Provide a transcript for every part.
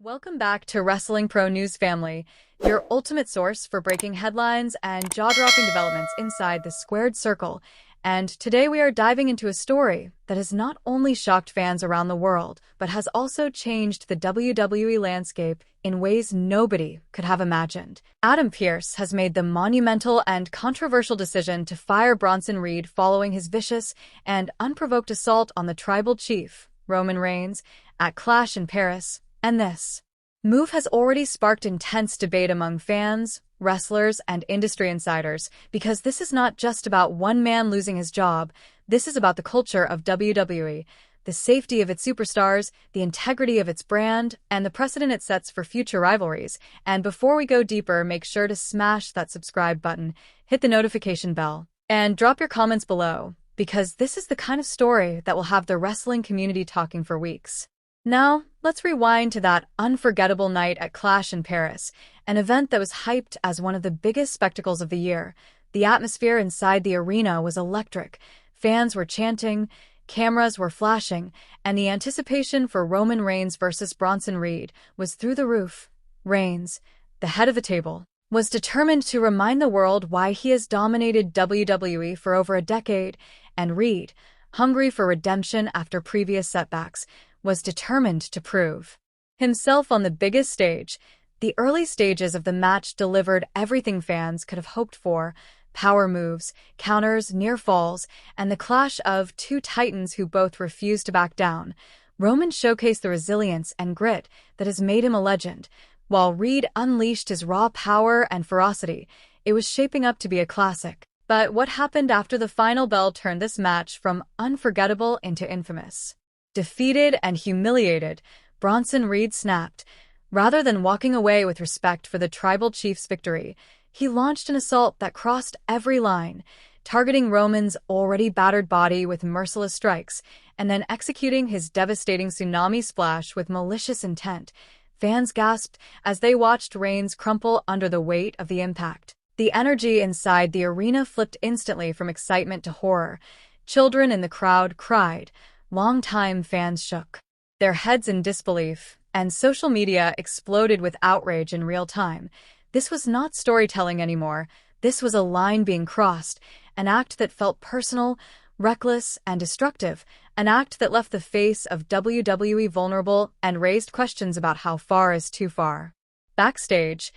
Welcome back to Wrestling Pro News Family, your ultimate source for breaking headlines and jaw-dropping developments inside the squared circle. And today we are diving into a story that has not only shocked fans around the world, but has also changed the WWE landscape in ways nobody could have imagined. Adam Pearce has made the monumental and controversial decision to fire Bronson Reed following his vicious and unprovoked assault on the tribal chief, Roman Reigns, at Clash in Paris. And this move has already sparked intense debate among fans, wrestlers, and industry insiders, because this is not just about one man losing his job. This is about the culture of WWE, the safety of its superstars, the integrity of its brand, and the precedent it sets for future rivalries. And before we go deeper, make sure to smash that subscribe button, hit the notification bell, and drop your comments below, because this is the kind of story that will have the wrestling community talking for weeks. Now, let's rewind to that unforgettable night at Clash in Paris, an event that was hyped as one of the biggest spectacles of the year. The atmosphere inside the arena was electric. Fans were chanting, cameras were flashing, and the anticipation for Roman Reigns versus Bronson Reed was through the roof. Reigns, the head of the table, was determined to remind the world why he has dominated WWE for over a decade, and Reed, hungry for redemption after previous setbacks, was determined to prove himself on the biggest stage. The early stages of the match delivered everything fans could have hoped for: power moves, counters, near falls, and the clash of two titans who both refused to back down. Roman showcased the resilience and grit that has made him a legend, while Reed unleashed his raw power and ferocity. It was shaping up to be a classic. But what happened after the final bell turned this match from unforgettable into infamous? Defeated and humiliated, Bronson Reed snapped. Rather than walking away with respect for the tribal chief's victory, he launched an assault that crossed every line, targeting Roman's already battered body with merciless strikes, and then executing his devastating tsunami splash with malicious intent. Fans gasped as they watched Reigns crumple under the weight of the impact. The energy inside the arena flipped instantly from excitement to horror. Children in the crowd cried. Longtime fans shook their heads in disbelief, and social media exploded with outrage in real time. This was not storytelling anymore. This was a line being crossed, an act that felt personal, reckless, and destructive, an act that left the face of WWE vulnerable and raised questions about how far is too far. Backstage,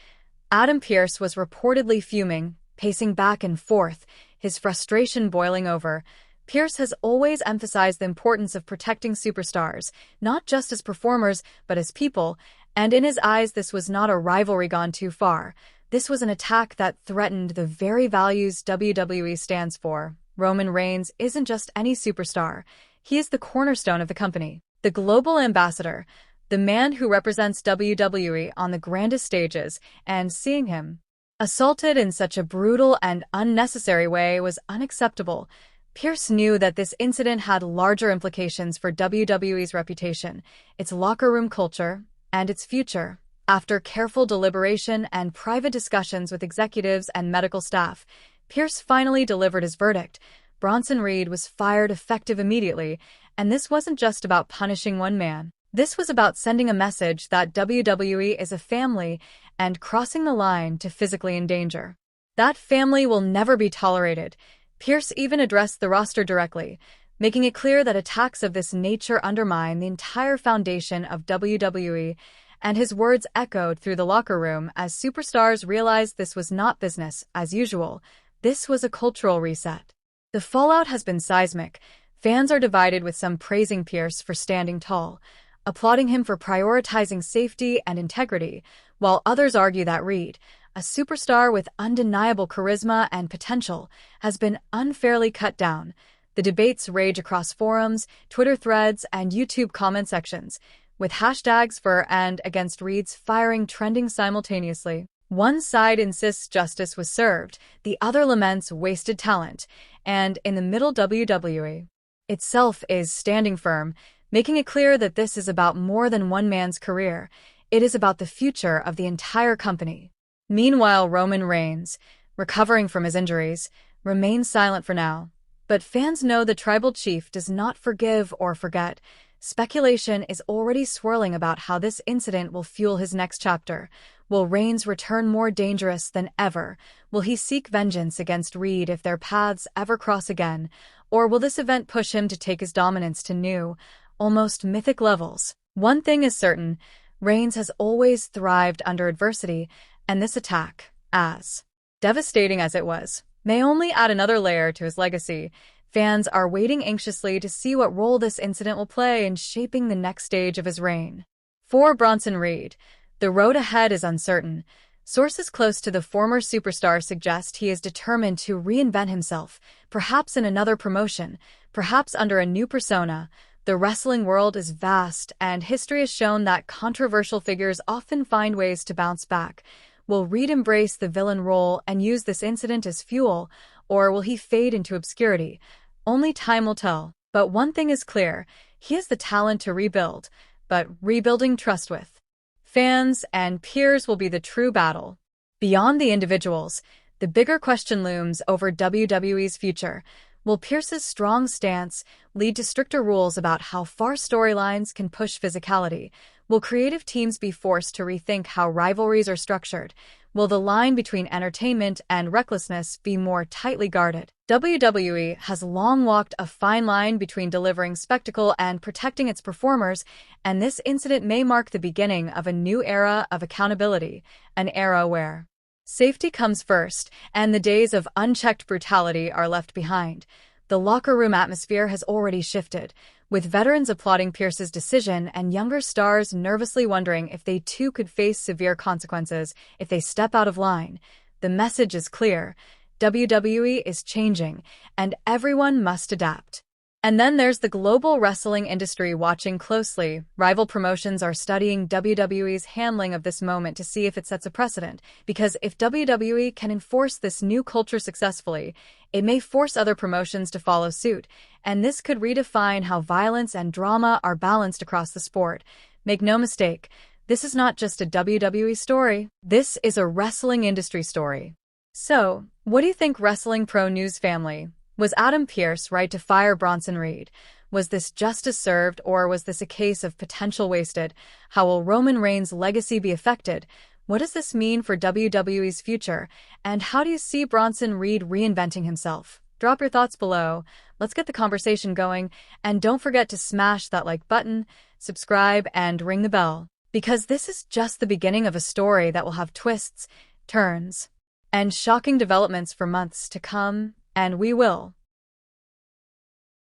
Adam Pearce was reportedly fuming, pacing back and forth, his frustration boiling over. Pearce has always emphasized the importance of protecting superstars, not just as performers, but as people, and in his eyes this was not a rivalry gone too far. This was an attack that threatened the very values WWE stands for. Roman Reigns isn't just any superstar. He is the cornerstone of the company, the global ambassador, the man who represents WWE on the grandest stages, and seeing him assaulted in such a brutal and unnecessary way was unacceptable. Pearce knew that this incident had larger implications for WWE's reputation, its locker room culture, and its future. After careful deliberation and private discussions with executives and medical staff, Pearce finally delivered his verdict. Bronson Reed was fired effective immediately, and this wasn't just about punishing one man. This was about sending a message that WWE is a family and crossing the line to physically endanger that family will never be tolerated. Pearce even addressed the roster directly, making it clear that attacks of this nature undermine the entire foundation of WWE, and his words echoed through the locker room as superstars realized this was not business as usual. This was a cultural reset. The fallout has been seismic. Fans are divided, with some praising Pearce for standing tall, applauding him for prioritizing safety and integrity, while others argue that Reed, a superstar with undeniable charisma and potential, has been unfairly cut down. The debates rage across forums, Twitter threads, and YouTube comment sections, with hashtags for and against Reed's firing trending simultaneously. One side insists justice was served, the other laments wasted talent, and in the middle, WWE itself is standing firm, making it clear that this is about more than one man's career. It is about the future of the entire company. Meanwhile, Roman Reigns, recovering from his injuries, remains silent for now. But fans know the tribal chief does not forgive or forget. Speculation is already swirling about how this incident will fuel his next chapter. Will Reigns return more dangerous than ever? Will he seek vengeance against Reed if their paths ever cross again? Or will this event push him to take his dominance to new, almost mythic levels? One thing is certain, Reigns has always thrived under adversity, and this attack, as devastating as it was, may only add another layer to his legacy. Fans are waiting anxiously to see what role this incident will play in shaping the next stage of his reign. For Bronson Reed, the road ahead is uncertain. Sources close to the former superstar suggest he is determined to reinvent himself, perhaps in another promotion, perhaps under a new persona. The wrestling world is vast, and history has shown that controversial figures often find ways to bounce back. Will Reed embrace the villain role and use this incident as fuel, or will he fade into obscurity? Only time will tell. But one thing is clear, he has the talent to rebuild, but rebuilding trust with fans and peers will be the true battle. Beyond the individuals, the bigger question looms over WWE's future. Will Pearce's strong stance lead to stricter rules about how far storylines can push physicality? Will creative teams be forced to rethink how rivalries are structured? Will the line between entertainment and recklessness be more tightly guarded? WWE has long walked a fine line between delivering spectacle and protecting its performers, and this incident may mark the beginning of a new era of accountability, an era where safety comes first, and the days of unchecked brutality are left behind. The locker room atmosphere has already shifted, with veterans applauding Pearce's decision and younger stars nervously wondering if they too could face severe consequences if they step out of line. The message is clear. WWE is changing, and everyone must adapt. And then there's the global wrestling industry watching closely. Rival promotions are studying WWE's handling of this moment to see if it sets a precedent, because if WWE can enforce this new culture successfully, it may force other promotions to follow suit, and this could redefine how violence and drama are balanced across the sport. Make no mistake, this is not just a WWE story. This is a wrestling industry story. So, what do you think, Wrestling Pro News family? Was Adam Pearce right to fire Bronson Reed? Was this justice served, or was this a case of potential wasted? How will Roman Reigns' legacy be affected? What does this mean for WWE's future? And how do you see Bronson Reed reinventing himself? Drop your thoughts below. Let's get the conversation going. And don't forget to smash that like button, subscribe, and ring the bell, because this is just the beginning of a story that will have twists, turns, and shocking developments for months to come, and we will